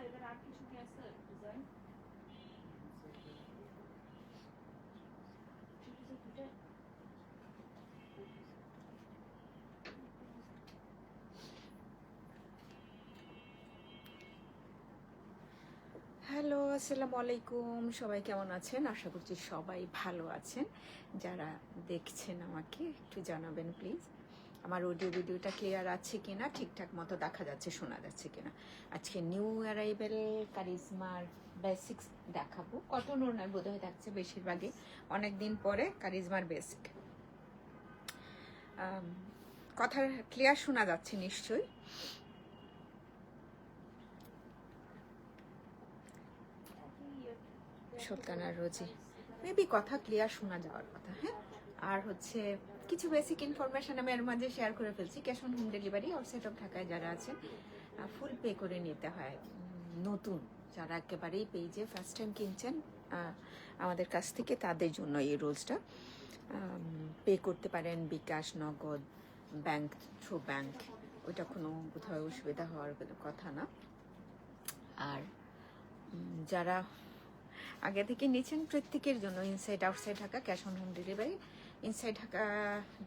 Hello, আসসালামু আলাইকুম। সবাই কেমন আছেন? আশা করছি সবাই ভালো আছেন। যারা দেখছেন আমাকে একটু জানাবেন প্লিজ, আমার অডিও ভিডিওটা ক্লিয়ার আছে কিনা, ঠিকঠাক মতো দেখা যাচ্ছে, শোনা যাচ্ছে কিনা। আজকে নিউ অ্যারাইভেল কারিজমার বেসিক্স দেখাবো। কটন ওড়নার বোধহয় থাকছে বেশিরভাগই, অনেক দিন পরে কারিজমার বেসিক। কথা ক্লিয়ার শোনা যাচ্ছে নিশ্চয়ই? সুলতানা রোজি, মেবি কথা ক্লিয়ার শোনা যাওয়ার কথা। হ্যাঁ, আর হচ্ছে কিছু বেসিক ইনফরমেশন আমি এর মাঝে শেয়ার করে ফেলছি। Cash on home delivery outside of ঢাকায় যারা আছেন ফুল পে করে নিতে হয়। নতুন যারা একেবারেই পেজে ফার্স্ট টাইম কিনছেন আমাদের কাছ থেকে, তাদের জন্য এই রুলসটা। পে করতে পারেন বিকাশ, নগদ, ব্যাংক, থ্রু ব্যাংক, ওইটা কোনো কোথাও অসুবিধা হওয়ার কথা না। আর যারা আগে থেকে নিচ্ছেন প্রত্যেকের জন্য inside outside Dhaka cash on home delivery. Inside Dhaka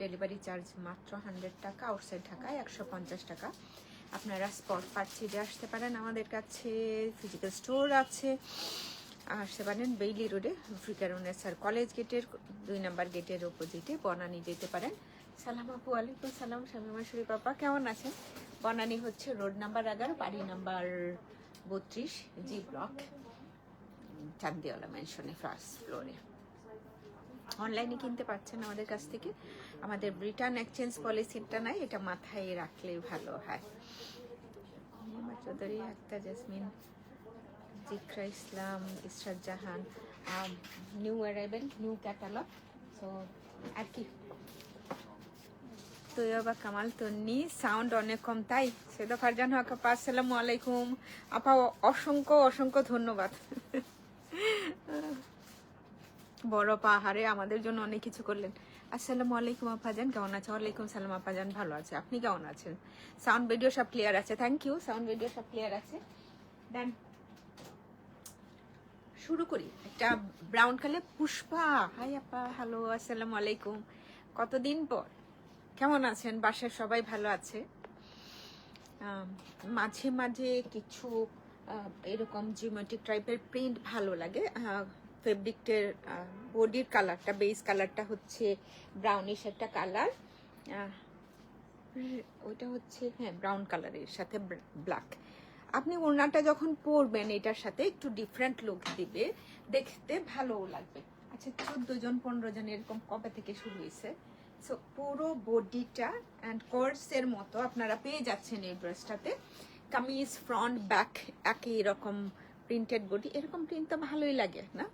delivery charge মাত্র 100 টাকা, আউটসাইড ঢাকায় 150 টাকা। আপনারা স্পট পারচেজে আসতে পারেন, আমাদের কাছে ফিজিক্যাল স্টোর আছে, আসতে পারেন বেইলি রোডে ফ্রিকারুনেসার কলেজ গেটের 2 নম্বর গেটের অপোজিটে বনানী যেতে পারেন। সালাম আপু, আলাইকুম সালাম। শামিমা শরীফ পাপা কেমন আছেন? বনানী হচ্ছে রোড নাম্বার 11, বাড়ি নাম্বার 32, জি ব্লক, চান্দিওয়ালা ম্যানশনে ফার্স্ট ফ্লোরে। অনলাইনে কিনতে পারছেন আমাদের কাছ থেকে। আমাদের রিটার্ন এক্সচেঞ্জ পলিসিটা নাই, এটা মাথায় রাখলে ভালো হয়। Chowdhury, Akter Jasmin, Zikra Islam, Israt Jahan, new arrival, new catalogue. So আর কি, তৈয়বা কামাল তন্নি, সাউন্ড অনেক কম তাই? সেদা ফারজান হক আপা, আসসালামু আলাইকুম আপা, অসংখ্য অসংখ্য ধন্যবাদ। বড় পাহাড়ে আমাদের জন্য অনেক কিছু করলেন। আসসালামু আলাইকুম আপাজান, কেমন আছে? ওয়ালাইকুম সালাম আপাজান, ভালো আছে, আপনি কেমন আছেন? সাউন্ড ভিডিও সব ক্লিয়ার আছে? থ্যাংক ইউ, সাউন্ড ভিডিও সব ক্লিয়ার আছে। দেন শুরু করি। একটা ব্রাউন কালার, পুষ্পা, হাই আপা, হ্যালো, আসসালামু আলাইকুম, কতদিন পর, কেমন আছেন? বাসায় সবাই ভালো আছে? মাঝে মাঝে কিছু এরকম জিওমেট্রিক টাইপের প্রিন্ট ভালো লাগে। ফেব্রিকটের বডির কালারটা, বেস কালারটা হচ্ছে ব্রাউনিশ একটা কালার, ওইটা হচ্ছে হ্যাঁ ব্রাউন কালারের সাথে ব্ল্যাক। আপনি ওড়নাটা যখন পরবেন এটার সাথে একটু ডিফারেন্ট লুক দিবে, দেখতে ভালোও লাগবে। আচ্ছা, 14 জন 15 জন এরকম কবে থেকে শুরু হয়েছে? সো পুরো বডিটা অ্যান্ড কোর্সের মতো আপনারা পেয়ে যাচ্ছেন এই ড্রেসটাতে। কামিজ ফ্রন্ট ব্যাক একই রকম প্রিন্টেড বডি, এরকম প্রিন্ট তো ভালোই লাগে না?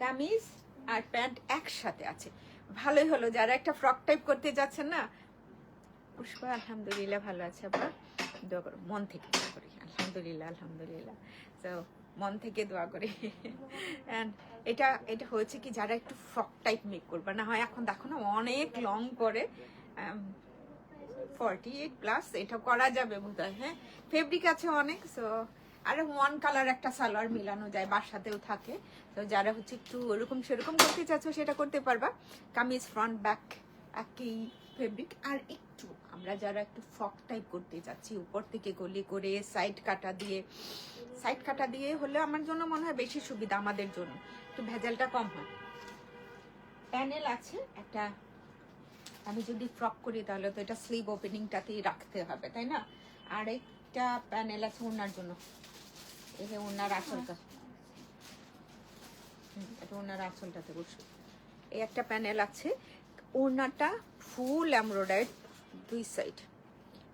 কামিজ আর প্যান্ট একসাথে আছে, ভালোই হলো। যারা একটা ফ্রক টাইপ করতে যাচ্ছেন না, পুষ্পা আলহামদুলিল্লাহ ভালো আছে আবার, দোয়া করো, মন থেকে দোয়া করি, আলহামদুলিল্লাহ আলহামদুলিল্লাহ। তো মন থেকে দোয়া করি। অ্যান্ড এটা এটা হয়েছে কি, যারা একটু ফ্রক টাইপ মেক করবে না হয়, এখন দেখো না অনেক লং করে, 48+, এটা করা যাবে বোধ হয়। হ্যাঁ, ফেব্রিক আছে অনেক। সো আর ওয়ান কালার একটা সালোয়ার মিলানো যায়, বাসাতেও থাকে। তো যারা হচ্ছে একটু ওরকম সেরকম করতে চাচ্ছ সেটা করতে পারবা। কামিজ ফ্রন্ট ব্যাক একই ফেব্রিক। আর একটু আমরা যারা একটু ফ্রক টাইপ করতে যাচ্ছি, উপর থেকে গলি করে সাইড কাটা দিয়ে হলে আমার জন্য মনে হয় বেশি সুবিধা, আমাদের জন্য একটু ভেজালটা কম হয়। প্যানেল আছে একটা, আমি যদি ফ্রক করি তাহলে তো এটা স্লিভ ওপেনিংটাতেই রাখতে হবে, তাই না? আর একটা প্যানেল আছে ওনার জন্য, এই যে ওনার আঁচলটা, এটা ওনার আঁচলটাতে বসে এই একটা প্যানেল আছে। ওনাটা full embroidery 2 side.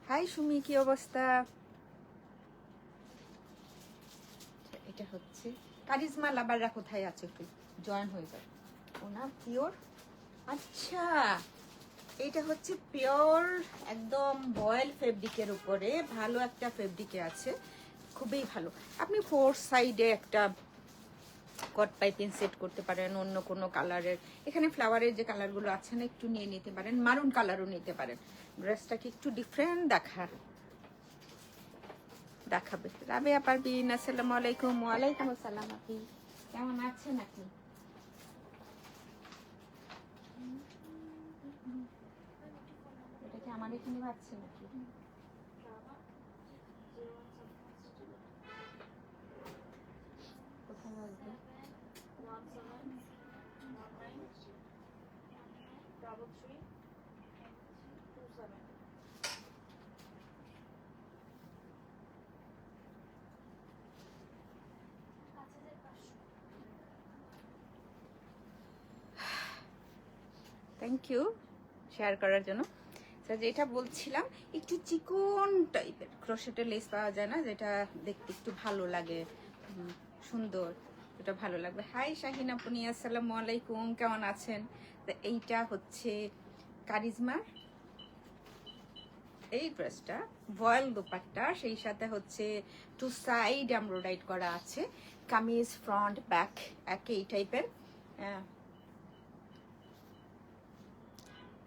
Hi Sumi, কি অবস্থা? এটা হচ্ছে কারিজমা লাভাররা কোথায় আছে একটু জয়েন হয়ে যায়। ওনা পিওর, আচ্ছা এটা হচ্ছে পিওর একদম বয়েল ফেব্রিকের উপরে, ভালো একটা ফেব্রিকে আছে, খুবই ভালো। আপনি 4 সাইডে একটা কট পাইপিং সেট করতে পারেন অন্য কোনো কালারের। এখানে ফ্লাওয়ারের যে কালারগুলো আছে না, একটু নিয়ে নিতে পারেন, মারুন কালারও নিতে পারেন। ড্রেসটাকে একটু ডিফারেন্ট দেখার, দেখাবে। রাবেয়া পারভিন, আসসালামু আলাইকুম। ওয়ালাইকুম আসসালাম। আপনি কেমন আছেন? আপনি এটা কি আমার এখানে পাচ্ছে নাকি? কোথায় আসবে? থ্যাংক ইউ শেয়ার করার জন্য। যেটা বলছিলাম, একটু চিকন টাইপের ক্রোশেটের লেস পাওয়া যায় না, যেটা দেখতে একটু ভালো লাগে, সুন্দর, এটা ভালো লাগবে। হাই শাহিন আপনি, আসসালামু আলাইকুম, কেমন আছেন? তো এইটা হচ্ছে কারিজমার এই ড্রেসটা, ভয়েল দোপাট্টা, সেই সাথে হচ্ছে টু সাইড এমব্রয়ডারি করা আছে, কামিজ ফ্রন্ট ব্যাক একই টাইপের।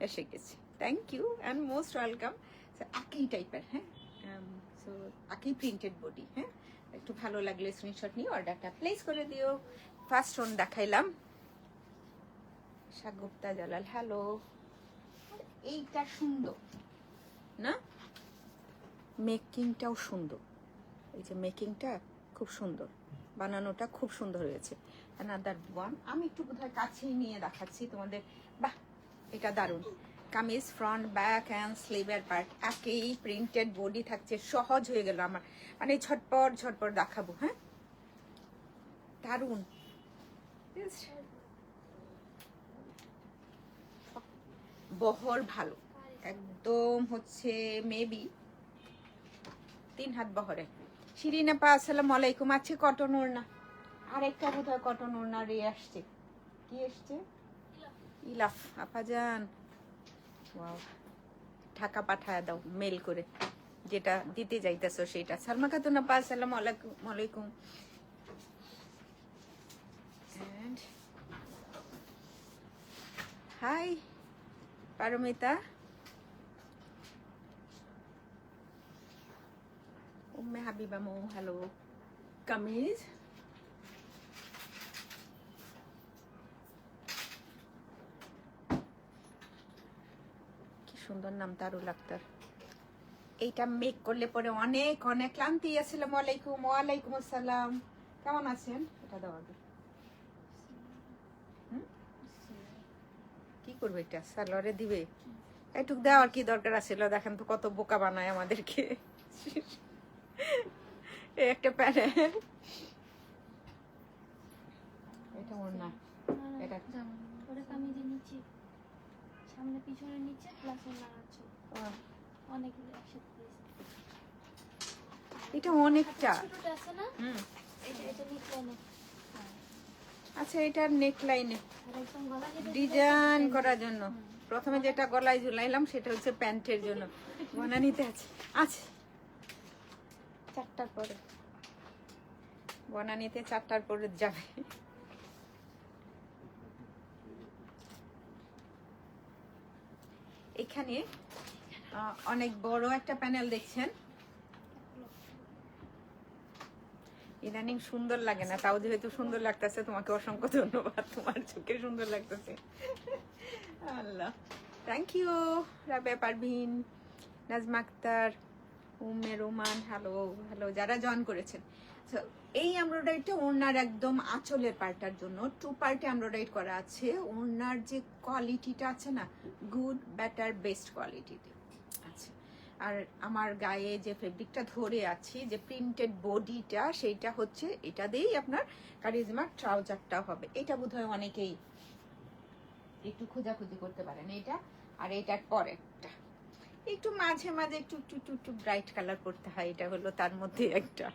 এসে গেছে, thank you and most welcome. একই টাইপের, হ্যাঁ, সো একই প্রিন্টেড বডি। হ্যাঁ, একটু ভালো লাগলে স্ক্রিনশট নিয়ে অর্ডারটা প্লেস করে দিও। ফার্স্ট ওন দেখাইলাম, শাগুপ্তা জালাল, হ্যালো। এইটা সুন্দর না, মেকিংটাও সুন্দর, এই যে মেকিংটা খুব সুন্দর, বানানোটা খুব সুন্দর হয়েছে। অ্যানাদার ওয়ান, আমি একটু বোধহয় কাছেই নিয়ে দেখাচ্ছি তোমাদের। বাহ, এটা দারুণ। কামিজ ফ্রন্ট ব্যাক অ্যান্ড স্লিভের পার্ট একই, প্রিন্টেড বডি থাকছে, সহজ হয়ে গেল আমার, মানে ঝটপট ঝটপট দেখাবো। হ্যাঁ, দারুণ, বহর ভালো একদম, হচ্ছে মেবি 3 হাত বহরে। শিরিন আপা, আসসালামু আলাইকুম। আছে কটন ওড়না, আরেকটা বোধহয় কটন ওড়না রে আসছে। কি এসছে? ইলাফ আপা যান, ওয়াও, ঢাকা পাঠায় দাও মেল করে, যেটা দিতে যাইতেছো সেটা। সালমা খাতুন আপা, আসসালামু আলাইকুম। হাই পারমিতা, উম্মে হাবিবা মৌ, হ্যালো। কামিজ কি সুন্দর নাম, তারুল আক্তার। এইটা মেক করলে পরে অনেক অনেক ক্লান্তি। আসসালামু আলাইকুম। ওয়ালাইকুম আসসালাম, কেমন আছেন? এটা দাও আগে। কি করবে এটা, সালোয়ারে দিবে? এইটুক দেওয়ার কি দরকার আছিল? দেখেন তো কত বোকা বানায় আমাদেরকে। একটা প্যানেল, এটা ওর না, এটা ওটা কামিজের নিচে, সামনে পিছনে নিচে প্লাস ওনার আছে অনেকগুলো একসাথে। এটা অনেকটা ছোটটা আছে না, এটা নিচে। আচ্ছা, এটা নেক লাইনে একদম গলা কেটে ডিজাইন করার জন্য প্রথমে যেটা গলায় ঝুলাইলাম সেটা হচ্ছে প্যান্টের জন্য, বনা নিতে আছে। আচ্ছা, 4টার পরে বনা নিতে, 4টার পরে যাবে। এখানে অনেক বড় একটা প্যানেল দেখছেন, ইদানিং সুন্দর লাগে না, তাও যেহেতু সুন্দর লাগতেছে, তোমাকে অসংখ্য ধন্যবাদ, তোমার চোখে সুন্দর লাগতেছে। আল্লাহ, thank you. Rabeya Parvin, Nazma Akter, Umme Roman, hello hello, যারা জয়েন করেছেন। তো এই এমব্রয়ডারিটা ওড়নার একদম আঁচলের পার্টটার জন্য 2 পার্টে এমব্রয়ডারি করা আছে। ওড়নার যে কোয়ালিটিটা আছে না, গুড বেটার বেস্ট কোয়ালিটিতে আছে। আর আমার গায়ে যে ফেব্রিকটা ধরে আছি, যে প্রিন্টেড বডিটা, সেইটা হচ্ছে এটা দিয়েই আপনার কারিজমার ট্রাউজারটা হবে। এটা বোধহয় অনেকেই একটু খোঁজাখুঁজি করতে পারেন, এটা আর এটার পরেরটা একটু মাঝে মাঝে একটু একটু একটু একটু ব্রাইট কালার করতে হয়, এটা হলো তার মধ্যে একটা।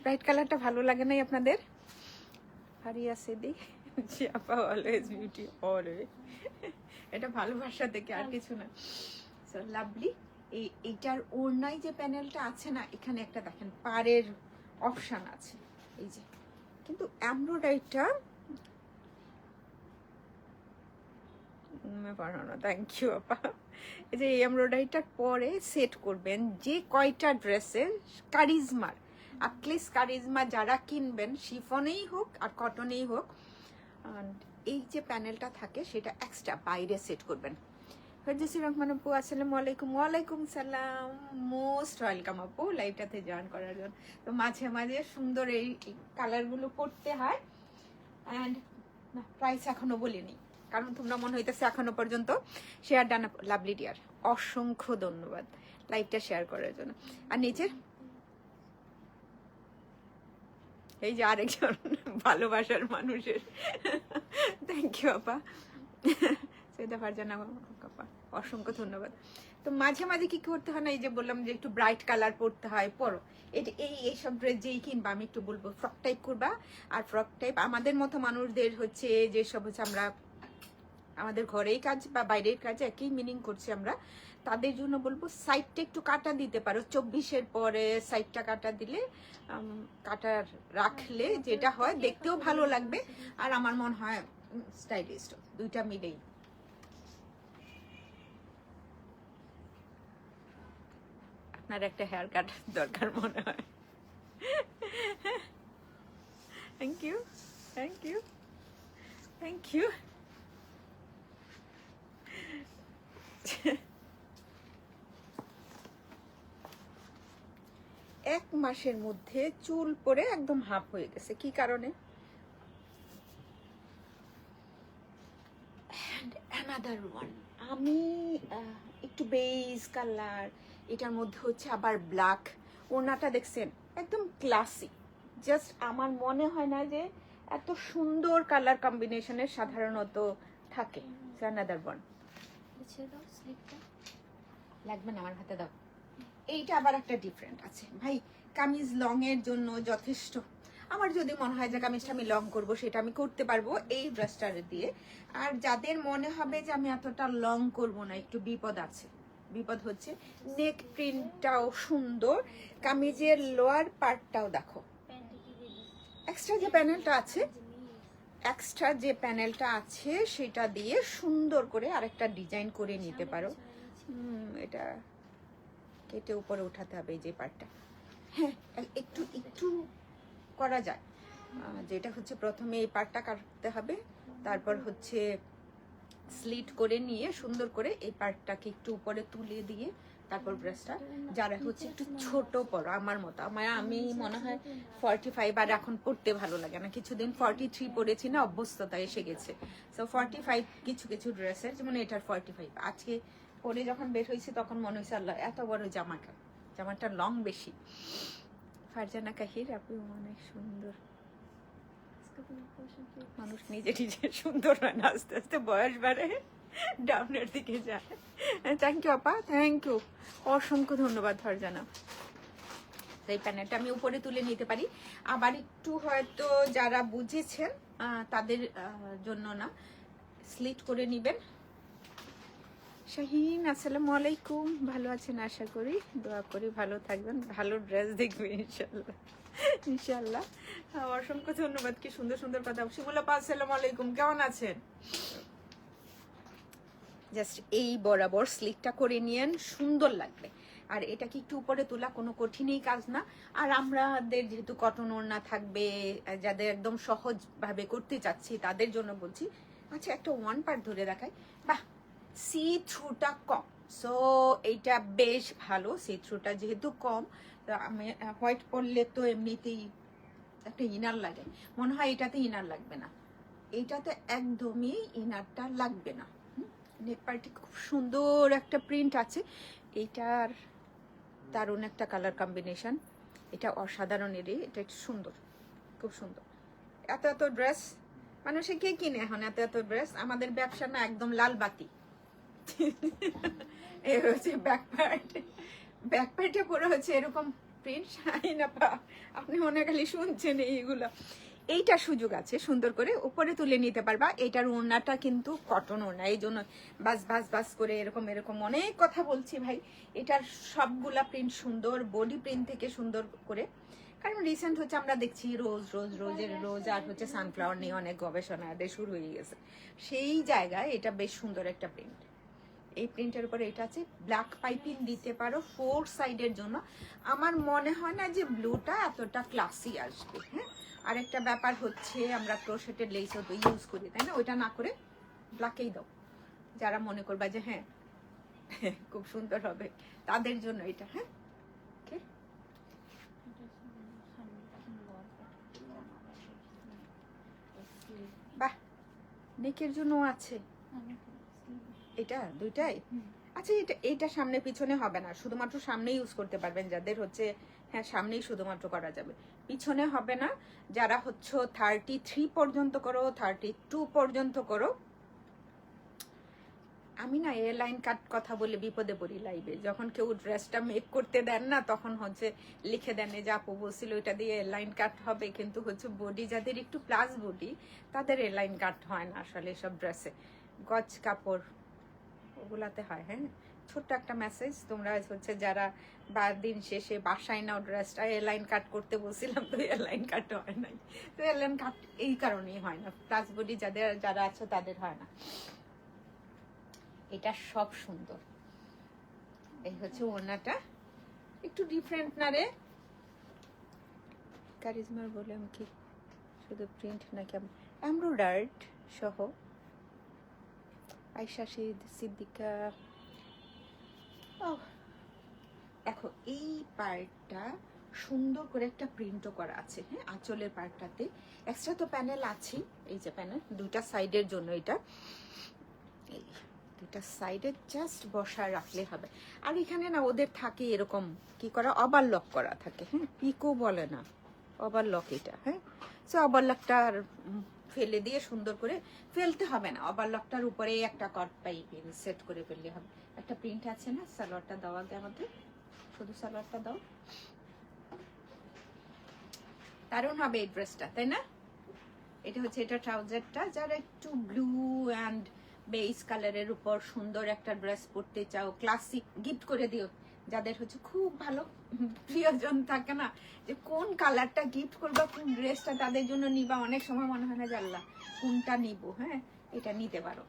ব্রাইট কালারটা ভালো লাগে নাই আপনাদের? হারিয়া সেদি, জি আপা, অলওয়েজ বিউটি অলওয়েজ, এটা ভালোবাসা থেকে আর কিছু না। So lovely. এইটার ওড়নায় যে প্যানেলটা আছে না, এখানে একটা দেখেন পাড়ের অপশন আছে, এই যে, কিন্তু এমব্রয়ডারিটা পড়ানো, থ্যাংক ইউ আপা। এই যে এমব্রয়ডারিটার পরে সেট করবেন যে কয়টা ড্রেসের কারিজমার, অ্যাটলিস্ট কারিজমা যারা কিনবেন, শিফনেই হোক আর কটনেই হোক, এই যে প্যানেলটা থাকে সেটা এক্সট্রা বাইরে সেট করবেন। ফেরদৌসী রহমান আপু আসসালামু আলাইকুম। ওয়ালাইকুম সালাম, মোস্ট ওয়েলকাম আপু লাইভটাতে জয়েন করার জন্য। তো মাঝে মাঝে সুন্দর এই কালারগুলো পড়তে হয়। অ্যান্ড প্রাইস এখনো বলিনি, কারণ তোমরা মনে হইতেছে এখনো পর্যন্ত শেয়ার ডান। লাভলি ডিয়ার, অসংখ্য ধন্যবাদ লাইভটা শেয়ার করার জন্য। আর নিচে এই যে আরেকজন ভালোবাসার মানুষের, থ্যাংক ইউ আপা। সৈয়দা ফারজানা আপা, অসংখ্য ধন্যবাদ। তো মাঝে মাঝে কি করতে হয় না, এই যে বললাম যে একটু ব্রাইট কালার পরতে হয়, পরো। এইসব ড্রেস যেই কিনবা, আমি একটু বলবো ফ্রক টাইপ করবা। আর ফ্রক টাইপ আমাদের মতো মানুষদের হচ্ছে যেসব হচ্ছে আমরা আমাদের ঘরেই কাজ বা বাইরের কাজ একই মিনিং করছি আমরা, তাদের জন্য বলবো সাইডটা একটু কাটা দিতে পারো। 24-এর পরে সাইডটা কাটা দিলে, কাটা রাখলে যেটা হয় দেখতেও ভালো লাগবে, আর আমার মনে হয় স্টাইলিস্ট, দুইটা মিলেই। আপনার একটা হেয়ার কাট দরকার মনে হয়। Thank you, thank you, thank you. এক মাসের মধ্যে চুল পড়ে একদম হাফ হয়ে গেছে, কি কারণে? অ্যানাদার ওয়ান, আমি একটু বেজ কালার, এটার মধ্যে হচ্ছে আবার ব্ল্যাক। ওড়নাটা দেখছেন একদম ক্লাসি, জাস্ট আমার মনে হয় না যে এত সুন্দর কালার কম্বিনেশনের সাধারণত থাকে। অ্যানাদার ওয়ান লাগবে না, আমার হাতে দাও। এইটা আবার একটা ডিফারেন্ট আছে ভাই, কামিজ লং এর জন্য যথেষ্ট। আমার যদি মনে হয় যে কামিজটা আমি লং করব, সেটা আমি করতে পারবো এই ব্রাশটার দিয়ে। আর যাদের মনে হবে যে আমি এতটা লং করব না, একটু বিপদ আছে। বিপদ হচ্ছে নেক প্রিন্টটাও সুন্দর, কামিজের লোয়ার পার্টটাও দেখো। এক্সট্রা যে প্যানেলটা আছে সেটা দিয়ে সুন্দর করে আরেকটা ডিজাইন করে নিতে পারো। এটা কেটে উপরে উঠাতে হবে এই যে পার্টটা। হ্যাঁ, একটু একটু করা যায়, যেটা হচ্ছে প্রথমে এই পার্টটা কাটতে হবে, তারপর হচ্ছে স্লিট করে নিয়ে সুন্দর করে এই পার্টটাকে একটু উপরে তুলে দিয়ে তারপর ব্রেস্টটা, যারা হচ্ছে একটু ছোট পরো আমার মতো, আমি মনে হয় 45, আর এখন পড়তে ভালো লাগে না, কিছুদিন 43 পরেছি না, অভ্যস্ততা এসে গেছে। সো 45 কিছু কিছু ড্রেসের, যেমন এটার 45 আজকে পরে যখন বের হয়েছে তখন মনে হয়েছে আল্লাহ এত বড় জামাটা লং বেশি। ফারজানা কাহির, আপনি অনেক সুন্দর। মানুষ নিজে নিজে সুন্দর হয় না, আস্তে আস্তে বয়স বাড়ে ডাউনের দিকে যায়। থ্যাংক ইউ আপা, থ্যাংক ইউ, অসংখ্য ধন্যবাদ ফারজানা। এই প্যানেলটা আমি উপরে তুলে নিতে পারি, আবার একটু হয়তো যারা বুঝেছেন তাদের জন্য না, স্লিট করে নিবেন। শাহিন আসসালামু আলাইকুম, ভালো আছেন আশা করি, দোয়া করি ভালো থাকবেন, ভালো ড্রেস দেখবেন ইনশাল্লাহ ইনশাল্লাহ। অসংখ্য ধন্যবাদ, কি সুন্দর সুন্দর কথা। শিমুলা পা আসসালামু আলাইকুম, কেমন আছেন? জাস্ট এই বরাবর স্লিটটা করে নিয়েন, সুন্দর লাগবে। আর এটা কি একটু উপরে তোলা কোনো কঠিনই কাজ না। আর আমাদের যেহেতু কটন ওড়না থাকবে, যাদের একদম সহজ ভাবে করতে চাচ্ছি তাদের জন্য বলছি। আচ্ছা, একটা ওয়ান পার্ট ধরে দেখাই। বাহ, সি থ্রুটা কম, সো এইটা বেশ ভালো। সি থ্রুটা যেহেতু কম, আমি হোয়াইট পরলে তো এমনিতেই একটা ইনার লাগে, মনে হয় এটাতে ইনার লাগবে না, এইটাতে একদমই ইনারটা লাগবে না। নেক পার্টি খুব সুন্দর একটা প্রিন্ট আছে, এইটার দারুণ একটা কালার কম্বিনেশন, এটা অসাধারণেরই, এটা একটু সুন্দর, খুব সুন্দর। এত এত ড্রেস মানুষে কে কিনে এখন? এত এত ড্রেস, আমাদের ব্যবসা না একদম লাল বাতি। এই হচ্ছে ব্যাক পার্টে পরে হচ্ছে এরকম প্রিন্ট। আপনি মনে খালি শুনছেন এইগুলো। এইটা সুযোগ আছে, সুন্দর করে উপরে তুলে নিতে পারবা। এটার ওড়নাটা কিন্তু কটন ওড়না, এই জন্য বাস করে এরকম এরকম অনেক কথা বলছি ভাই। এটার সবগুলা প্রিন্ট সুন্দর, বডি প্রিন্ট থেকে সুন্দর করে কারণ রিসেন্ট হচ্ছে আমরা দেখছি রোজ আর হচ্ছে সানফ্লাওয়ার নিয়ে অনেক গবেষণা শুরু হয়ে গেছে। সেই জায়গায় এটা বেশ সুন্দর একটা প্রিন্ট। এই প্রিন্টের উপরে এটা আছে, ব্ল্যাক পাইপিং দিতে পারো 4 সাইডের জন্য। আমার মনে হয় না যে ব্লুটা এতটা ক্লাসি আসবে। হ্যাঁ, আরেকটা ব্যাপার হচ্ছে আমরা ক্রোশেটের লেসও তো ইউজ করি, তাই না? ওইটা না করে ব্ল্যাকেই দাও, যারা মনে করবা যে হ্যাঁ খুব সুন্দর হবে তাদের জন্য এটা। হ্যাঁ, ওকে। বাহ, নেকের জন্য আছে এটা দুইটাই। আচ্ছা, এটা সামনে পিছনে হবে না, শুধুমাত্র সামনে ইউজ করতে পারবেন যাদের হচ্ছে, হ্যাঁ সামনেই শুধুমাত্র করা যাবে, পিছনে হবে না। যারা হচ্ছে 33 পর্যন্ত করো, 32 পর্যন্ত করো। আমি না এ লাইন কাট কথা বলে বিপদে পড়ি লাইভে, যখন কেউ ড্রেসটা মেক করতে দেন না তখন হচ্ছে লিখে দেন যে আপু বলছিল এটা দিয়ে লাইন কাট হবে, কিন্তু হচ্ছে বডি যাদের একটু প্লাস বডি তাদের এ লাইন কাট হয় না আসলে সব ড্রেসে, গজ কাপড় ওগুলাতে হয়। হ্যাঁ, ছোট্ট একটা মেসেজ, তোমরা হচ্ছে যারা দিন শেষে বাসায় নাও ড্রেসটা এ লাইন কাট করতে বলছিলাম, তো এ লাইন কাট হয় নাই। তো এ লাইন কাট এই কারণেই হয় না, প্লাস বডি যারা আছে তাদের হয় না। এটা সব সুন্দর। এই হচ্ছে ওড়নাটা, একটু ডিফারেন্ট না রে? কারিজমার বলে আমি কি শুধু প্রিন্ট নাকি এমব্রয়ডার্ড সহ? আয়শা সিদ্দিকা। দেখো এই পার্টটা সুন্দর করে একটা প্রিন্টও করা আছে। হ্যাঁ, আঁচলের পার্টটাতে এক্সট্রা তো প্যানেল আছে, এই যে প্যানেল দুইটা সাইডের জন্য, এটা এই দুইটা সাইডে জাস্ট বসা রাখলে হবে। আর এখানে না ওদের থাকে এরকম কি করা, ওভারলক করা থাকে। হ্যাঁ, পিকো বলে না, ওভারলক এটা। হ্যাঁ, সো ওভারলকটা ফেলে দিয়ে সুন্দর করে, ফেলতে হবে না, ওভারলকটার উপরে একটা কট পাইপিং সেট করে ফেললে হবে। একটা প্রিন্ট আছে না, সালোয়ারটা দেওয়া আগে আমাদের, শুধু সালোয়ারটা দাও, দারুণ হবে এই ড্রেসটা, তাই না? এটা হচ্ছে এটা ট্রাউজারটা। যারা একটু ব্লু অ্যান্ড বেজ কালারের উপর সুন্দর একটা ড্রেস পরতে চাও, ক্লাসিক গিফট করে দিও। যাদের হচ্ছে খুব ভালো প্রিয়জন থাকে না, যে কোন কালারটা গিফট করবা, কোন ড্রেসটা তাদের জন্য নিবা, অনেক সময় মনে হয় না যে আল্লাহ কোনটা নিব। হ্যাঁ, এটা নিতে পারো।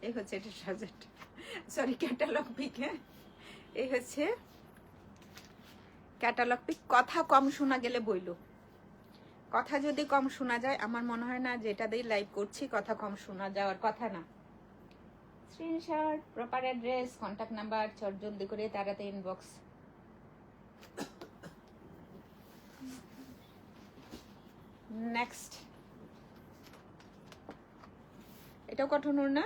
এই হচ্ছে এটা সাজেট, সরি ক্যাটালগ পিক। হ্যাঁ, এই হচ্ছে ক্যাটালগ পিক। কথা কম শোনা গেলে বইলো, কথা যদি কম শোনা যায়, আমার মনে হয় না যে এটা দিয়ে লাইভ করছি কথা কম শোনা যাওয়ার কথা না। Screenshot, proper address, contact number, চট জলদি করে তাড়াতে ইনবক্স। নেক্সট, এটাও কটন ওড়না।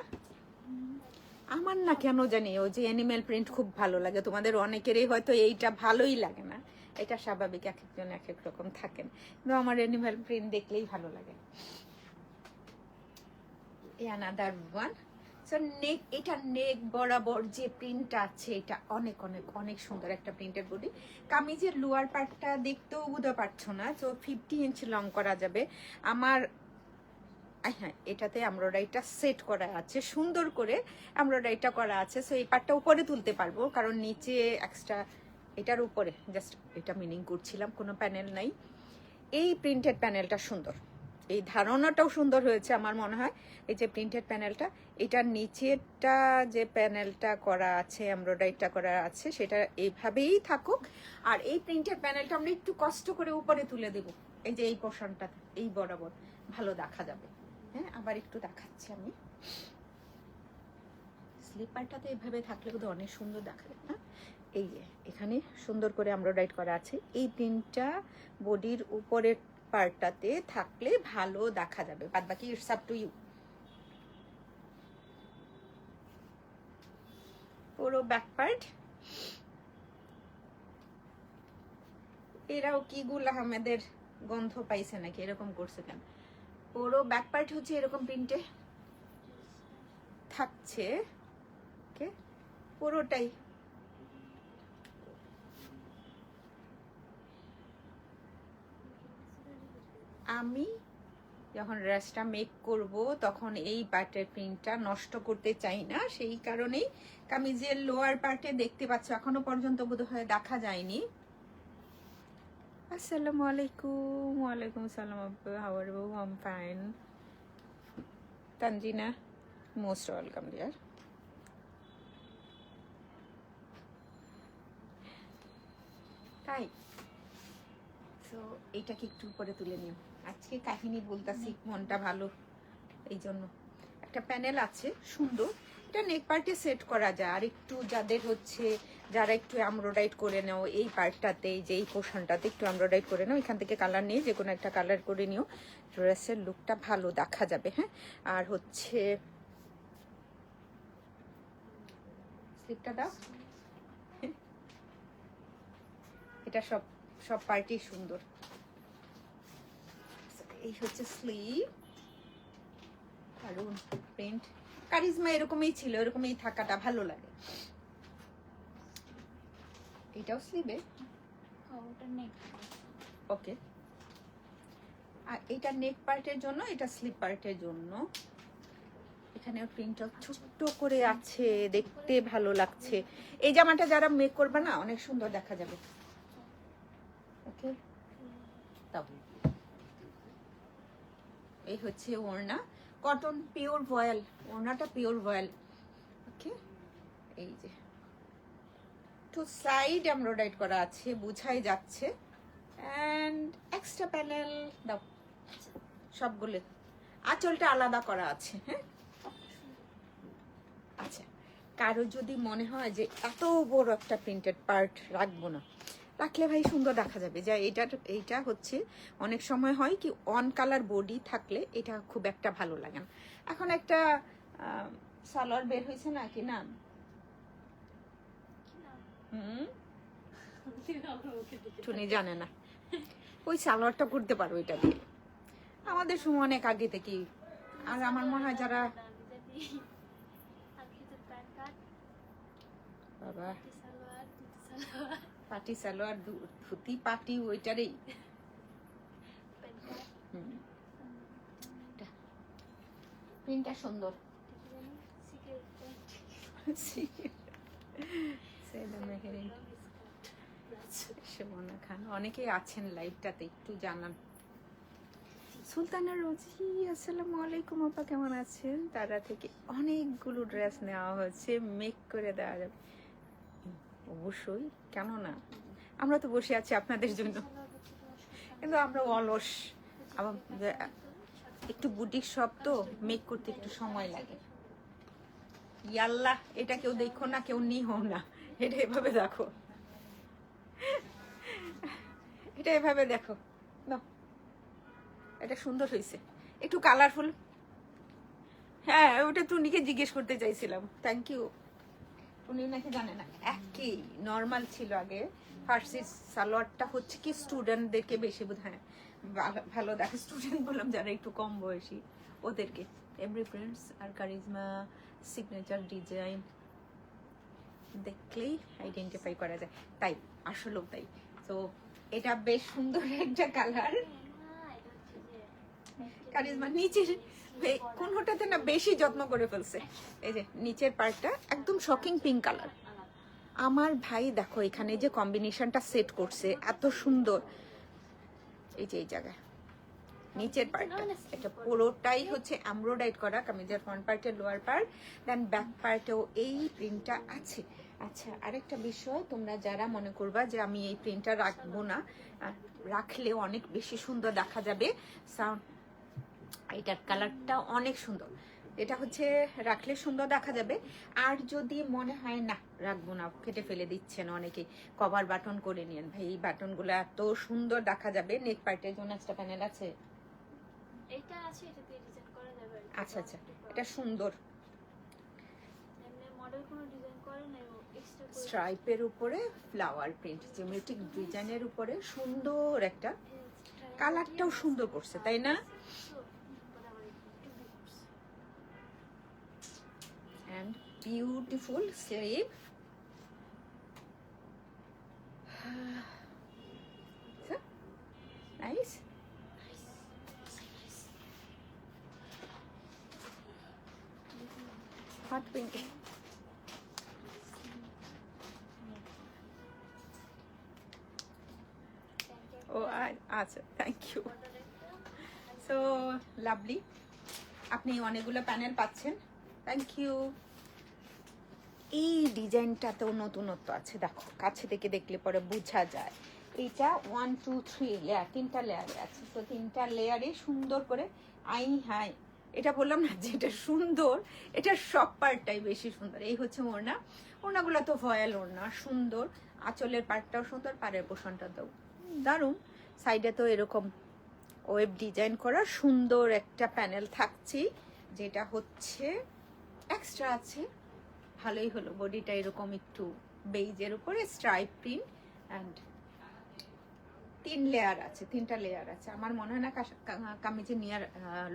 আমার না কেন জানি ওই যে অ্যানিমেল প্রিন্ট খুব ভালো লাগে, তোমাদের অনেকেরই হয়তো এইটা ভালোই লাগে না, এটা স্বাভাবিক, এক একজন এক এক রকম থাকেন, কিন্তু আমার অ্যানিমেল প্রিন্ট দেখলেই ভালো লাগে। Another one. সো নেক, এটা নেক বরাবর যে প্রিন্ট আছে এটা অনেক অনেক অনেক সুন্দর একটা প্রিন্টের বডি। কামিজের লোয়ার পার্টটা দেখতেও বুঝতে পারছো না, তো 50 ইঞ্চি লং করা যাবে। আমার হ্যাঁ, এটাতে এমব্রয়ডারিটা সেট করা আছে, সুন্দর করে এমব্রয়ডারিটা করা আছে। সো এই পার্টটা উপরে তুলতে পারবো, কারণ নিচে এক্সট্রা এটার উপরে জাস্ট এটা মিনিং করছিলাম, কোনো প্যানেল নাই। এই প্রিন্টেড প্যানেলটা সুন্দর, এই ধারণাটাও সুন্দর হয়েছে আমার মনে হয়। এই যে প্রিন্টেড প্যানেলটা, এটার নিচেরটা যে প্যানেলটা করা আছে, এমব্রয়ডারিটা করা আছে, সেটা এইভাবেই থাকুক। আর এই প্রিন্টেড প্যানেলটা আমরা একটু কষ্ট করে উপরে তুলে দেব, এই যে এই পোর্শনটা এই বরাবর ভালো দেখা যাবে। হ্যাঁ, আবার একটু দেখাচ্ছি আমি, স্লিপারটাতে এইভাবে থাকলে বোধহয় অনেক সুন্দর দেখাবে না? এই যে এখানে সুন্দর করে এমব্রয়ডারি করা আছে, এই প্রিন্টটা বডির উপরের পার্টটাতে থাকলে ভালো দেখা যাবে, বাদ বাকি ইটস আপ টু ইউ। পুরো ব্যাক পার্ট, এরাও কি গুল আহমেদের গন্ধ পাইছে নাকি, এরকম করছে কেন? পুরো ব্যাক পার্ট হচ্ছে এরকম প্রিন্টে থাকছে, ওকে, পুরোটাই। আমি যখন ড্রেসটা মেক করব তখন এই পার্টের প্রিন্টটা নষ্ট করতে চাই না, সেই কারণেই কামিজের লোয়ার পার্টে দেখতে পাচ্ছ এখনো পর্যন্ত বোধহয় দেখা যায়নি। আসসালামু আলাইকুম। ওয়ালাইকুম আসসালাম আপু, how are you? I am fine. Tanzina, most welcome dear. তাই তো এইটাকে একটু উপরে তুলে নিও। আজকে কাহিনী বলতাছি, মনটা ভালো এই জন্য। একটা প্যানেল আছে সুন্দর, এটা নেক পার্টে সেট করা যায়। আর একটু যাদের হচ্ছে যারা একটু এমব্রয়ডারি করে নাও এই পার্টটাতে, যে এই পোর্শনটাতে একটু এমব্রয়ডারি করে নাও, এখান থেকে কালার নিয়ে যে কোনো একটা কালার করে নিও, ড্রেসের লুকটা ভালো দেখা যাবে। হ্যাঁ, আর হচ্ছে স্লিপটা দাও। এটা সব সব পার্টি সুন্দর। এই হচ্ছে স্লিভ, দারুন প্রিন্ট। কারিজমা এরকমই ছিল, এরকমই থাকাটা ভালো লাগে। এটাও স্লিভে, ওটা নেক। ওকে। আর এটা নেক পার্টের জন্য, এটা স্লিভ পার্টের জন্য। এখানে প্রিন্টটা ছোট্ট করে আছে, দেখতে ভালো লাগছে। এই জামাটা যারা মেক করবে না, অনেক সুন্দর দেখা যাবে। ওকে, তাও এই হচ্ছে ওড়না, কটন পিওর ভয়েল, ওড়নাটা পিওর ভয়েল। ওকে, এই যে টু সাইড এমব্রয়ডারি করা আছে, বুঝাই যাচ্ছে। এন্ড এক্সট্রা প্যানেল দাও সবগুলো, আঁচলটা আলাদা করা আছে। হ্যাঁ, আচ্ছা, কারো যদি মনে হয় যে এত বড় একটা প্রিন্টেড পার্ট রাখবো না, রাখলে ভাই সুন্দর দেখা যাবে। যা এইটা হচ্ছে অনেক সময় হয় কি, অন কালার বডি থাকলে এটা খুব একটা ভালো লাগে না। এখন একটা সালোয়ার বের হয়েছে না, কি নাম? টুনি জানে না, ওই সালোয়ারটা করতে পারো এটা দিয়ে, আমাদের সময় অনেক আগে থেকেই। আর আমার মনে হয় যারা বাবা পাটি সালোয়ার ধুতি পাটি ওইটারই। প্রিন্টটা সুন্দর। সুমনা খান, অনেকেই আছেন লাইভটাতে, একটু জানান। সুলতানা রোজি, আসসালামু আলাইকুম আপা, কেমন আছেন? তারা থেকে অনেকগুলো ড্রেস নেওয়া হচ্ছে, মেক করে দেওয়া যাবে অবশ্যই, কেন না? আমরা তো বসে আছি আপনাদের জন্য, কিন্তু আমরা অলস। আবার একটু বুটিক শপ তো, মেক করতে একটু সময় লাগে। ইয়াল্লাহ, এটা কেউ দেখো না, কেউ নিও না, এটা এভাবে দেখো, এটা এভাবে দেখো। এটা সুন্দর হয়েছে, একটু কালারফুল। হ্যাঁ, ওটা টুনিকে জিজ্ঞেস করতে চাইছিলাম। Thank you. উনি নাকি জানে না, একই নর্মাল ছিল আগে। ফার্সি সালোয়ারটা হচ্ছে কি স্টুডেন্টদেরকে বেশি বোধহয় ভালো দেখে, স্টুডেন্ট বললাম যারা একটু কম বয়সী ওদেরকে। এভরি প্রিন্টস আর কারিজমা সিগনেচার ডিজাইন দেখলেই আইডেন্টিফাই করা যায়, তাই আসলেও তাই। তো এটা বেশ সুন্দর একটা কালার। কারিজমা নিচের কোনটাতে না বেশি যত্ন করে ফেলছে। এই যে নিচের পার্টটা একদম শকিং পিঙ্ক কালার। আমার ভাই দেখো এখানে যে কম্বিনেশনটা সেট করছে এত সুন্দর। এই যে এই জায়গায় নিচের পার্টটা, এটা পুরোটাই হচ্ছে এমব্রয়ডারি করা, কামিজের ফ্রন্ট পার্টের লোয়ার পার্ট, দেন ব্যাক পার্টেও এই প্রিন্টটা আছে। আচ্ছা, আরেকটা বিষয়, তোমরা যারা মনে করবা যে আমি এই প্রিন্টটা রাখবো না, রাখলেও অনেক বেশি সুন্দর দেখা যাবে। সাউন্ড, এটার কালারটা অনেক সুন্দর, এটা হচ্ছে রাখলে সুন্দর দেখা যাবে। আর যদি মনে হয় না রাখবো না, কেটে ফেলে দিচ্ছেন অনেকে, কভার বাটন করে নিন ভাই, এই বাটনগুলো এত সুন্দর দেখা যাবে। নেক পার্টের জন্য একটা প্যানেল আছে, এটা আছে, এটা দিয়ে ডিজাইন করা যাবে। আচ্ছা আচ্ছা, এটা সুন্দর। এমনি মডেল কোনো ডিজাইন করে না, এক্সট্রা করে স্ট্রাইপের উপরে ফ্লাওয়ার প্রিন্ট, জিওমেট্রিক ডিজাইনের উপরে সুন্দর একটা, কালারটাও সুন্দর করছে, তাই না? And beautiful sleeve. Nice. Hot pink. ও আচ্ছা, থ্যাংক ইউ। সো লাভলি, আপনি অনেকগুলো প্যানেল পাচ্ছেন, থ্যাংক ইউ। এই ডিজাইনটাতেও নতুনত্ব আছে, দেখো কাছে থেকে দেখলে পরে বোঝা যায়। এইটা 1 2 3 লেয়ার, 3টা লেয়ারে আছে। তো 3টা লেয়ারে সুন্দর করে হাই, এটা বললাম না যে এটা সুন্দর, এটা সব পার্টটাই বেশি সুন্দর। এই হচ্ছে ওড়না, ওড়নাগুলো তো ভয়েল ওড়না, সুন্দর। আঁচলের পার্টটাও সুন্দর, পাড়ের পোষণটাও দারুণ। সাইডে তো এরকম ওয়েব ডিজাইন করা সুন্দর একটা প্যানেল থাকছে, যেটা হচ্ছে এক্সট্রা আছে। ভালোই হলো, বডিটা এরকম একটু বেইজের উপরে স্ট্রাইপ প্রিন্ট অ্যান্ড 3 লেয়ার আছে, 3টা লেয়ার আছে। আমার মনে হয় না কামিজে নিয়ার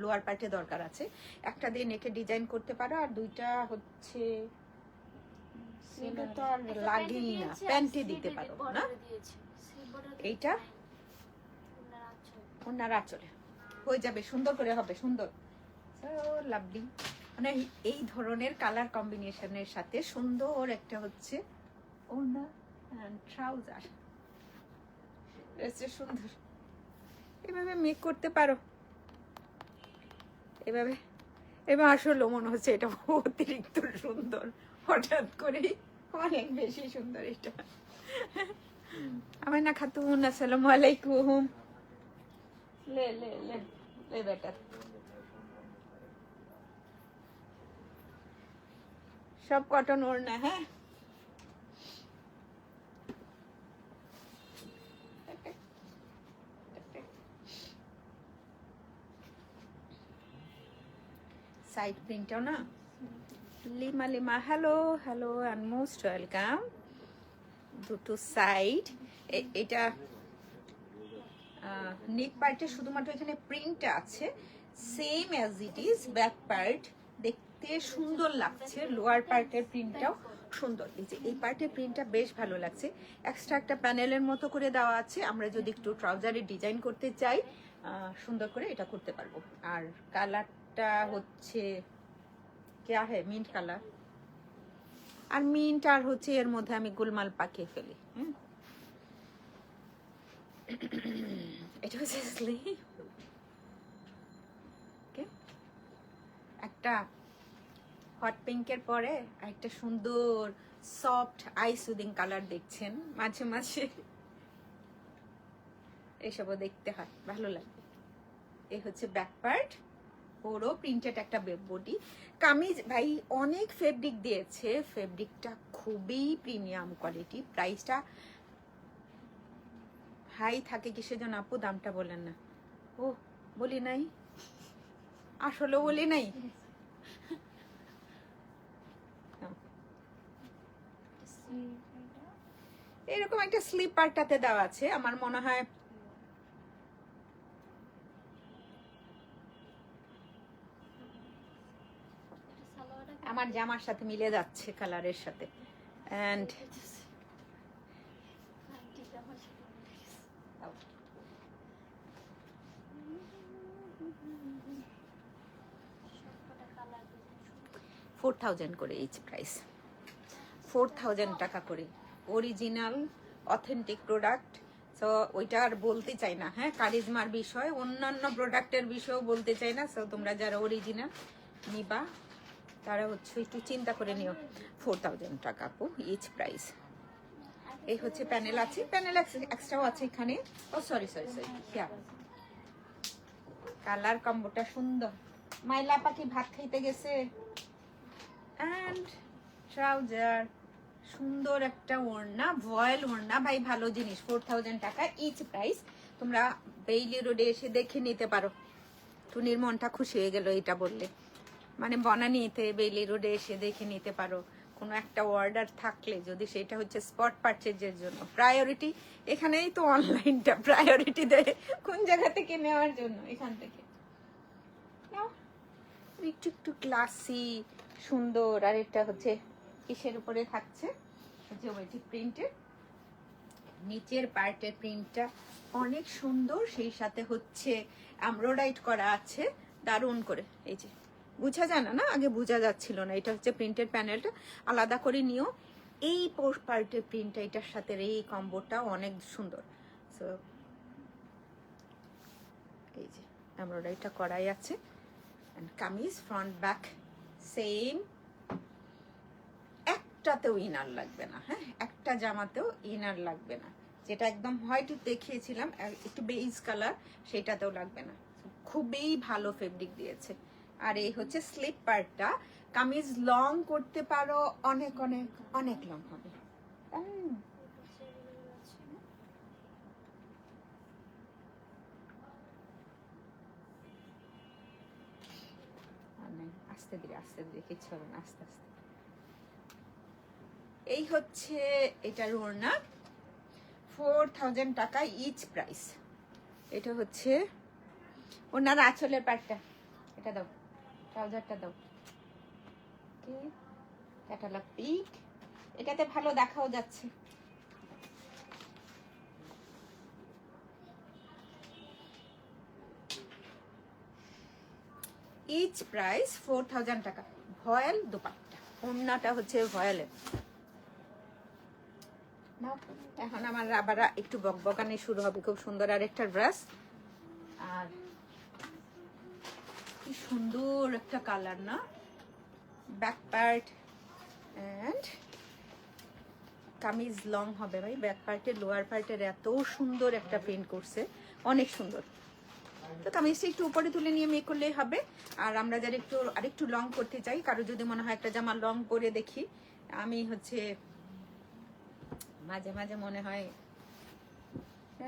লোয়ার পার্টে দরকার আছে, একটা দিয়ে নেকে ডিজাইন করতে পারো, আর 2টা হচ্ছে সেটা তো আর লাগেই না, প্যান্টে দিতে পারো না। এইটা ওনার আঁচলে হয়ে যাবে, সুন্দর করে হবে, সুন্দর। সো লাভলি, মানে এই ধরনের কালার কম্বিনেশনের সাথে সুন্দর একটা হচ্ছে ওড়না এন্ড ট্রাউজার, ড্রেসটা সুন্দর। এভাবে মেক করতে পারো, এভাবে। এবার আসলে মনে হচ্ছে এটা অতিরিক্ত সুন্দর, হঠাৎ করেই অনেক বেশি সুন্দর এটা। আমার না খাতুন, আসসালামু আলাইকুম। লে লে লে লে বেটা, সব কটন ওড়না। হ্যাঁ, সাইড প্রিন্টটাও না lima lima. Hello hello and most welcome. দুটো সাইড, এটা নেক পার্টে শুধুমাত্র এখানে প্রিন্টটা আছে, same as it is back part. দেখতে সুন্দর লাগছে, লোয়ার পার্টের প্রিন্টটাও সুন্দর। এই যে এই পার্টের প্রিন্টটা বেশ ভালো লাগছে, এক্সট্রা একটা প্যানেলের মতো করে দেওয়া আছে। আমরা যদি একটু ট্রাউজারে ডিজাইন করতে চাই, সুন্দর করে এটা করতে পারবো। আর কালারটা হচ্ছে क्या है, মিন্ট কালার। আর মিন্ট আর হচ্ছে এর মধ্যে আমি গোলমাল পাকিয়ে ফেলি। এটা হচ্ছে স্লিভ, একটা হট পিঙ্কের পরে একটা সুন্দর সফট আই সুদিং কালার দেখছেন মাঝে মাঝে, এসবও দেখতে হয়, ভালো লাগবে। এই হচ্ছে ব্যাক পার্ট, পুরো প্রিন্টেড একটা বডি। কামিজ ভাই অনেক ফেব্রিক দিয়েছে, ফেব্রিকটা খুবই প্রিমিয়াম কোয়ালিটি। প্রাইসটা হাই থাকে কিসের জন্য আপু, দামটা বলেন না। ও বলি নাই, আসলে বলি নাই। এরকম একটা স্লিপারটাতে দেওয়া আছে, আমার মনে হয় আমার জামার সাথে মিলে যাচ্ছে কালারের সাথে। এন্ড $4,000 করে ইচ প্রাইস, 4,000 টাকা করে। Original authentic product. সো ওইটা আর বলতে চাই না। হ্যাঁ, কারিজমার বিষয়, অন্যান্য প্রোডাক্টের বিষয়েও বলতে চাই না। সো তোমরা যারা অরিজিনাল নিবা তারা হচ্ছে একটু চিন্তা করে নিও। 4,000 টাকা আপু ইচ প্রাইস। এই হচ্ছে প্যানেল আছে, প্যানেল এক্সট্রাও আছে এখানে। ও সরি সরি সরি, কালার কম্বোটা সুন্দর। মাইলা পাখি ভাত খাইতে গেছে। অ্যান্ড ট্রাউজার, সুন্দর একটা ওড়না, ভয়েল ওড়না। ভাই ভালো জিনিস, 4,000 টাকা ইচ প্রাইস। তোমরা বেইলি রোডে এসে দেখে নিতে পারো। টুনির মনটা খুশি হয়ে গেল এটা বললে। মানে বনানীতে বেইলি রোডে এসে দেখে নিতে পারো। কোনো একটা অর্ডার থাকলে যদি সেটা হচ্ছে স্পট পারচেজের জন্য, প্রায়োরিটি এখানেই তো, অনলাইনটা প্রায়োরিটি দেয় কোন জায়গা থেকে নেওয়ার জন্য, এখান থেকে নাও। একটু একটু ক্লাসি সুন্দর। আর এটা হচ্ছে কিসের উপরে থাকছে, জিওমেট্রিক প্রিন্টের। নিচের পার্টের প্রিন্টটা অনেক সুন্দর, সেই সাথে হচ্ছে এমব্রয়ডারি করা আছে দারুণ করে। এই যে বোঝা যায় না, না আগে বোঝা যাচ্ছিল না। এটা হচ্ছে প্রিন্টের প্যানেলটা, আলাদা করে নিও। এই পার্টের প্রিন্টটা এটার সাথে এই কম্বোটা অনেক সুন্দর। সো এই যে এমব্রয়ডারিটা করাই আছে, and kameez front back same. একটাতেও ইনার লাগবে না, হ্যাঁ একটা জামাতেও ইনার লাগবে না। যেটা একদম হোয়াইট দেখিয়েছিলাম একটু বেজ কালার, সেটাতেও লাগবে না। খুবই ভালো ফেব্রিক দিয়েছে। আর এই হচ্ছে স্লিপ পার্টটা, কামিজ লং করতে পারো, অনেক অনেক অনেক লং হবে। আস্তে ধীরে আস্তে ধীরে, কিচ্ছু হবে না, আস্তে আস্তে। এই হচ্ছে এটার ওড়না, 4000 টাকা ইচ প্রাইস। এটা হচ্ছে ওনার আঁচলের পাটটা, এটা দাও, ট্রাউজারটা দাও। ক্যাটালগ পিক, এটাতে ভালো দেখাও যাচ্ছে। ইচ প্রাইস 4000 টাকা। ভয়েল দুপাট্টা, ওড়নাটা হচ্ছে ভয়েলের। এখন আমার আবার একটু বকবকানি শুরু হবে। খুব সুন্দর আর একটা ড্রেস, আর কি সুন্দর একটা কালার না, back part and kameez long হবে ভাই। ব্যাক পার্টের লোয়ার পার্টের এত সুন্দর একটা প্রিন্ট করছে, অনেক সুন্দর। তো কামিজটা একটু উপরে তুলে নিয়ে মেক করলেই হবে। আর আমরা যারা একটু আরেকটু লং করতে চাই, কারো যদি মনে হয় একটা জামা লং করে দেখি, আমি হচ্ছে মাঝে মাঝে মনে হয়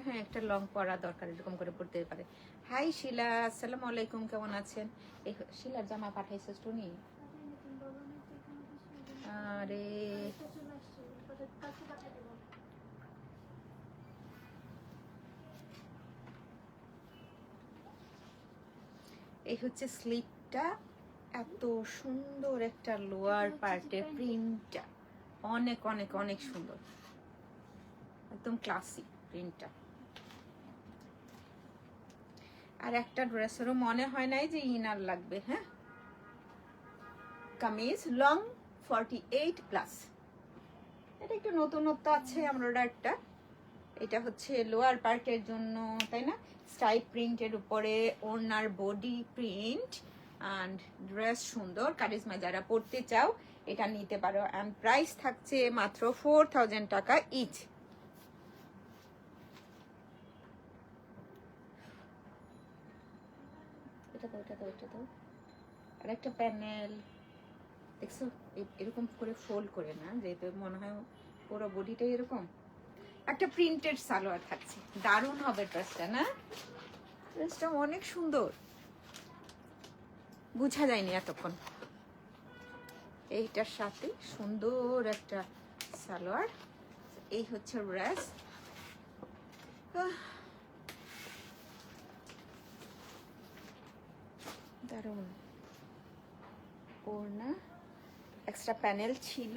হ্যাঁ একটা লং পরা দরকার, এরকম করে পড়তে পারে। হাই শিলা, আসসালামু আলাইকুম, কেমন আছেন? এই শিলার জামা পাঠাইছো টুনি? আরে এই হচ্ছে স্লিপটা, এত সুন্দর একটা লোয়ার পার্টের প্রিন্টটা, অনেক অনেক অনেক সুন্দর, একদম ক্লাসিক প্রিন্টটা। আর একটা ড্রেসেরও মনে হয় নাই যে ইনার লাগবে। হ্যাঁ, কামিজ লং 48 প্লাস। এটা একটু নতুনত্ব আছে এমব্রয়ডারিটা। এটা হচ্ছে লোয়ার পার্টের জন্য, তাই না? স্টাইপ প্রিন্টের উপরে ওড়নার বডি প্রিন্ট অ্যান্ড ড্রেস সুন্দর। কারিজমা যারা পড়তে চাও এটা নিতে পারো। অ্যান্ড প্রাইস থাকছে মাত্র 4000 টাকা ইচ। এটা দাও, এটা দাও, এটা দাও। আর একটা প্যানেল দেখছো, এরকম করে ফোল্ড করে না, যেহেতু মনে হয় পুরো বডিটা এরকম। একটা প্রিন্টেড সালোয়ার থাকছে, দারুণ হবে ড্রেসটা না? ড্রেসটা অনেক সুন্দর, বুঝা যায়নি এতক্ষণ। এইটার সাথে সুন্দর একটা সালোয়ার। এই হচ্ছে ড্রেস, দারুণ। ওড়না এক্সট্রা প্যানেল ছিল,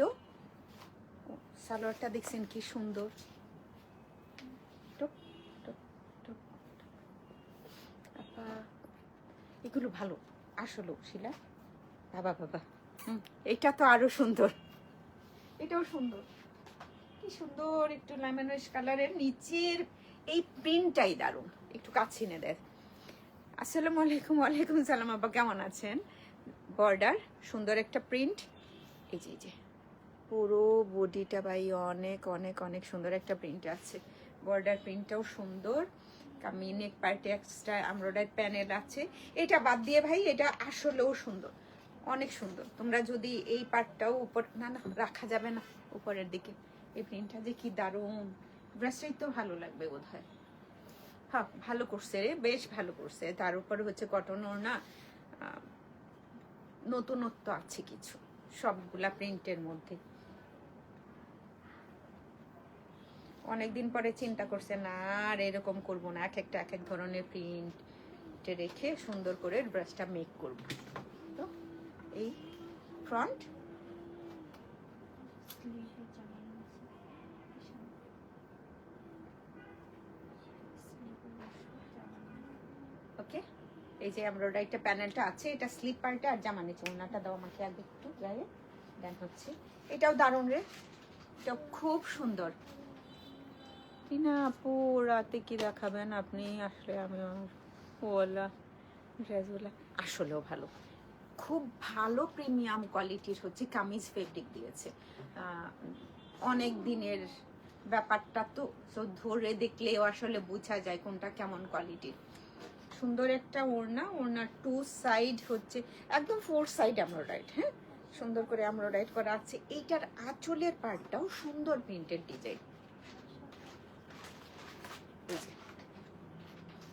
সালোয়ারটা দেখছেন কি সুন্দর। এগুলো ভালো আসলো শিলা, বাবা বাবা। এটা তো আরো সুন্দর, এটাও সুন্দর, কি সুন্দর একটু লেমনিশ কালারের, নিচের এই প্রিন্টটাই দারুণ। একটু কাছে নে দেখ। আসসালামু আলাইকুম। ওয়ালাইকুম সালাম আপা, কেমন আছেন? বর্ডার সুন্দর একটা প্রিন্ট, এই যে পুরো বডিটা ভাই অনেক অনেক অনেক সুন্দর একটা প্রিন্ট আছে। বর্ডার প্রিন্টটাও সুন্দর, কামিনেক পার্টে এক্সট্রা এমব্রয়ডারি প্যানেল আছে। এটা বাদ দিয়ে ভাই এটা আসলেও সুন্দর, অনেক সুন্দর। তোমরা যদি এই পার্টটাও উপর না না রাখা যাবে না উপরের দিকে, এই প্রিন্টটা যে কি দারুণ। ড্রেসটাই তো ভালো লাগবে বোধ হয়। হ্যাঁ ভালো করছে রে, বেশ ভালো করছে। তার উপরে হচ্ছে কটন ওড়না, নতুনত্ব আছে কিছু সবগুলা প্রিন্টের মধ্যে। অনেকদিন পরে চিন্তা করছে না আর এরকম করব না, এক একটা এক এক ধরনের প্রিন্ট রেখে সুন্দর করে ড্রেসটা মেক করব। তো এই ফ্রন্ট, ওকে এই যে এমব্রয়ডারিটা প্যানেলটা আছে, এটা স্লিপ পার্টে, আর জামা নিচে ওনাটা দাও আমাকে আগে একটু গায়ে। দেন হচ্ছে এটাও দারুণ রে, এটাও খুব সুন্দর। টিনা আপু রাতে কি দেখাবেন আপনি? আসলে আমি ওলা ড্রেসগুলা আসলেও ভালো, খুব ভালো প্রিমিয়াম কোয়ালিটির হচ্ছে কামিজ ফেব্রিক দিয়েছে। অনেক দিনের ব্যাপারটা তো, তো ধরে দেখলেও আসলে বোঝা যায় কোনটা কেমন কোয়ালিটির। সুন্দর একটা ওড়না, ওড়নার 2 সাইড হচ্ছে একদম 4 সাইড এমব্রয়ডারি, হ্যাঁ সুন্দর করে এমব্রয়ডারি করা আছে। এইটার আঁচলের পার্টটাও সুন্দর প্রিন্টেড ডিজাইন,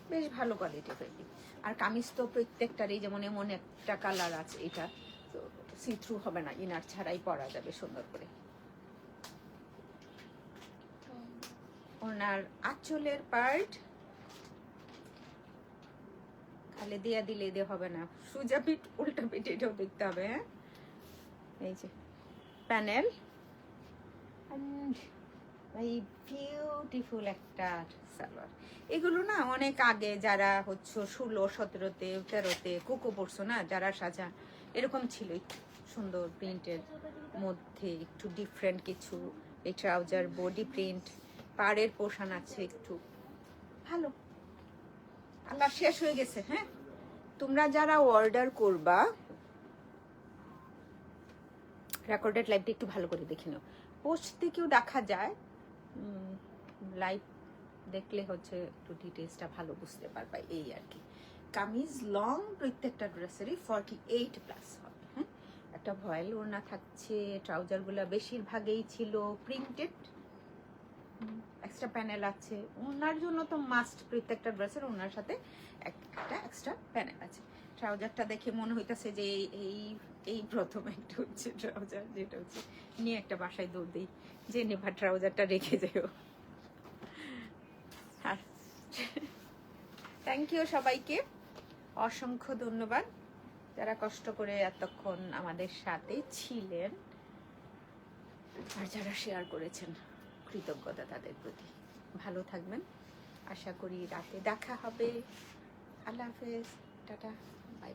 বেশ ভালো কোয়ালিটি ফেব্রিক। আর কামিজ তো প্রত্যেকটারই যেমন এমন একটা কালার আছে, এটা তো সি থ্রু হবে না, ইনার ছাড়াই পরা যাবে সুন্দর করে। ওনার আঁচলের পার্ট খালি দিয়া দিলে দিয়ে হবে না, সোজা পিঠ উল্টা পিঠ এটাও দেখতে হবে। হ্যাঁ এই যে প্যানেল, এই বিউটিফুল একটা সালোয়ার। এগুলো না অনেক আগে যারা হচ্ছে 16, 17-তে 13-তে কোকো পড়ছো না যারা সাজা, এরকম ছিল সুন্দর প্রিন্টের মধ্যে একটু ডিফারেন্ট কিছু। এই ট্রাউজার বডি প্রিন্ট, পাড়ের পোষণ আছে একটু ভালো। আল্লাহ শেষ হয়ে গেছে। হ্যাঁ তোমরা যারা অর্ডার করবা রেকর্ডেড লাইভটা একটু ভালো করে দেখে নাও, পোস্ট থেকেও দেখা যায়, লাইভ দেখলে হচ্ছে একটু ডিটেলসটা ভালো বুঝতে পারবা এই আর কি। কামিজ লং প্রত্যেকটা ড্রেসেরই 48+ হবে। হ্যাঁ একটা ভয়েল ওড়না থাকছে, ট্রাউজারগুলো বেশিরভাগই ছিল প্রিন্টেড, এক্সট্রা প্যানেল আছে। ওনার জন্য তো মাস্ট প্রত্যেকটা ড্রেসের ওনার সাথে একটা এক্সট্রা প্যানেল আছে। ট্রাউজারটা দেখে মনে হইতাছে যে এই এই প্রথম একটা হচ্ছে ট্রাউজার, যেটা হচ্ছে নিয়ে একটা বাসায় দৌড় দিই যে নেভা ট্রাউজারটা রেখে যাও। আর থ্যাংক ইউ সবাইকে, অসংখ্য ধন্যবাদ যারা কষ্ট করে এতক্ষণ আমাদের সাথে ছিলেন আর যারা শেয়ার করেছেন, কৃতজ্ঞতা তাদের প্রতি। ভালো থাকবেন, আশা করি রাতে দেখা হবে। আল্লাহ হাফেজ, টাটা, বাই।